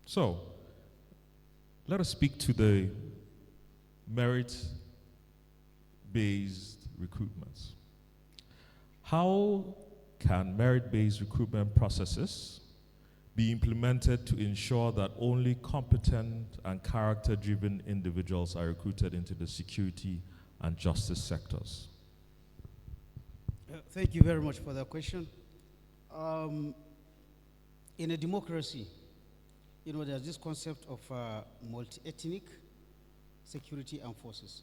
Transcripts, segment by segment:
So, let us speak to the merit-based recruitments. How can merit-based recruitment processes be implemented to ensure that only competent and character-driven individuals are recruited into the security and justice sectors? Thank you very much for that question. In a democracy, there's this concept of multi-ethnic security and forces.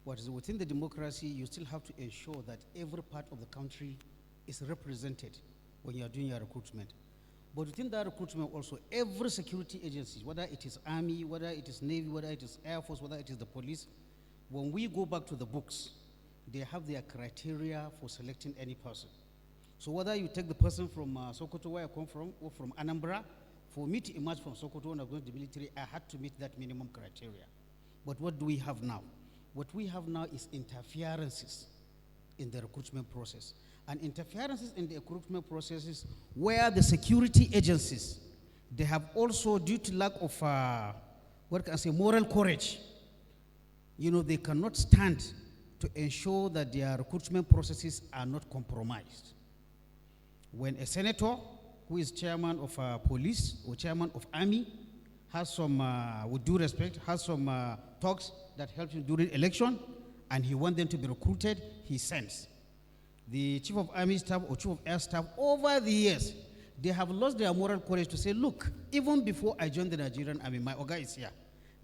What is within the democracy, you still have to ensure that every part of the country is represented when you are doing your recruitment. But within that recruitment also, every security agency, whether it is Army, whether it is Navy, whether it is Air Force, whether it is the police, when we go back to the books, they have their criteria for selecting any person. So whether you take the person from Sokoto, where I come from, or from Anambra, for me to emerge from Sokoto when I was going to the military, I had to meet that minimum criteria. But what do we have now? What we have now is interferences in the recruitment process. And interferences in the recruitment processes where the security agencies, they have also, due to lack of, moral courage, they cannot stand to ensure that their recruitment processes are not compromised. When a senator who is chairman of police or chairman of army has some, with due respect, has some talks that help him during election, and he wants them to be recruited, he sends. The chief of army staff or chief of air staff, over the years, they have lost their moral courage to say, look, even before I joined the Nigerian army, my Oga is here.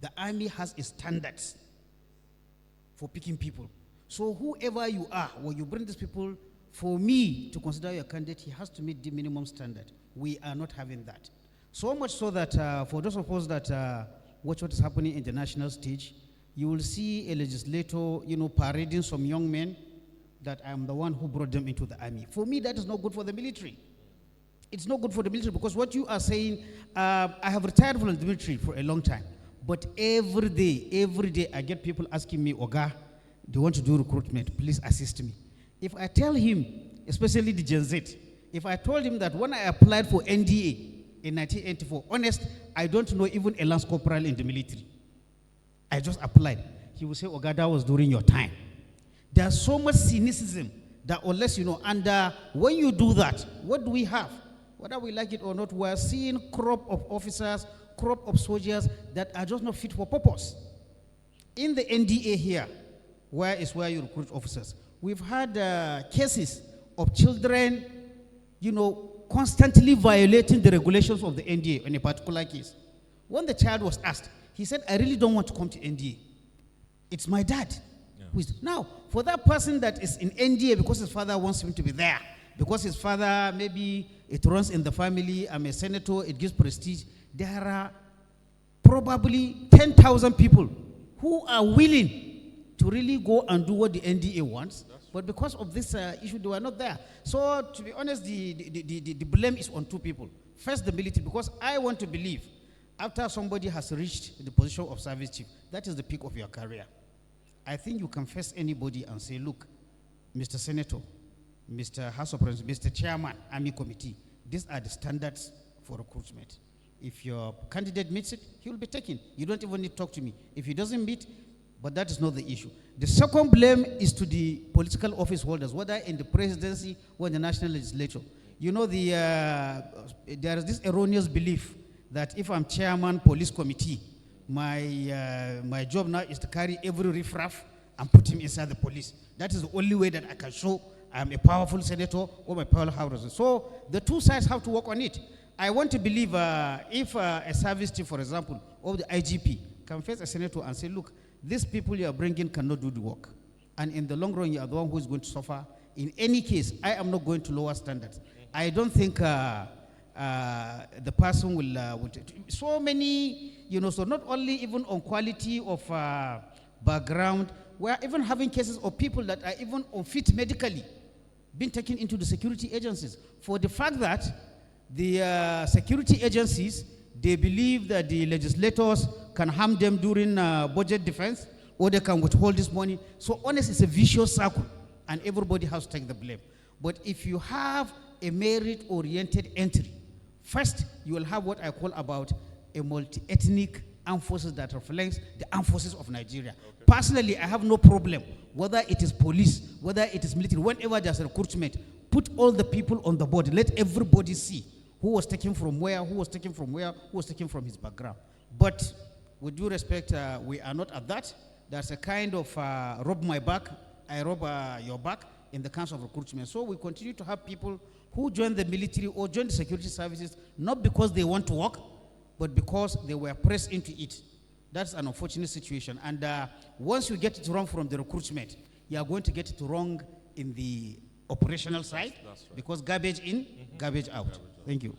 The army has its standards for picking people. So whoever you are, when you bring these people, for me to consider your candidate, he has to meet the minimum standard. We are not having that. So much so that for those of us that watch what is happening in the national stage, you will see a legislator, parading some young men that I am the one who brought them into the army. For me, that is not good for the military. It's not good for the military because what you are saying, I have retired from the military for a long time, but every day I get people asking me, Oga, do you want to do recruitment? Please assist me. If I tell him, especially the Gen Z, if I told him that when I applied for NDA in 1984, honest, I don't know even a lance corporal in the military. I just applied. He will say, Oga, that was during your time. There's so much cynicism that unless and when you do that, what do we have? Whether we like it or not, we're seeing crop of officers, crop of soldiers that are just not fit for purpose. In the NDA here, where you recruit officers, we've had cases of children, constantly violating the regulations of the NDA in a particular case. When the child was asked, he said, I really don't want to come to NDA. It's my dad. Yeah. Now, for that person that is in NDA because his father wants him to be there, because his father, maybe it runs in the family, I'm a senator, it gives prestige, there are probably 10,000 people who are willing to really go and do what the NDA wants, but because of this issue, they were not there. So, to be honest, the blame is on two people. First, the military, because I want to believe after somebody has reached the position of service chief, that is the peak of your career. I think you can face anybody and say, look, Mr. Senator, Mr. House of Representatives, Mr. Chairman, Army Committee, these are the standards for recruitment. If your candidate meets it, he will be taken. You don't even need to talk to me. If he doesn't meet, but that is not the issue. The second blame is to the political office holders, whether in the presidency or in the national legislature. There is this erroneous belief that if I'm chairman police committee, my job now is to carry every riffraff and put him inside the police. That is the only way that I can show I'm a powerful senator or my powerful house. So the two sides have to work on it. I want to believe if a service chief, for example, or the IGP can face a senator and say, look, these people you are bringing cannot do the work. And in the long run, you are the one who is going to suffer. In any case, I am not going to lower standards. I don't think the person will so many, so not only even on quality of background, we are even having cases of people that are even unfit medically being taken into the security agencies for the fact that the security agencies, they believe that the legislators can harm them during budget defense, or they can withhold this money. So honestly, it's a vicious circle, and everybody has to take the blame. But if you have a merit-oriented entry, first, you will have what I call about a multi-ethnic armed forces that reflects the armed forces of Nigeria. Okay. Personally, I have no problem, whether it is police, whether it is military, whenever there's a recruitment, put all the people on the board, let everybody see who was taken from where, who was taken from where, who was taken from his background. But with due respect, we are not at that. There's a kind of rob my back, I rob your back in the council of recruitment. So we continue to have people who join the military or join the security services, not because they want to work, but because they were pressed into it. That's an unfortunate situation. And once you get it wrong from the recruitment, you are going to get it wrong in the operational side, that's right. Because garbage in, garbage out. Thank you.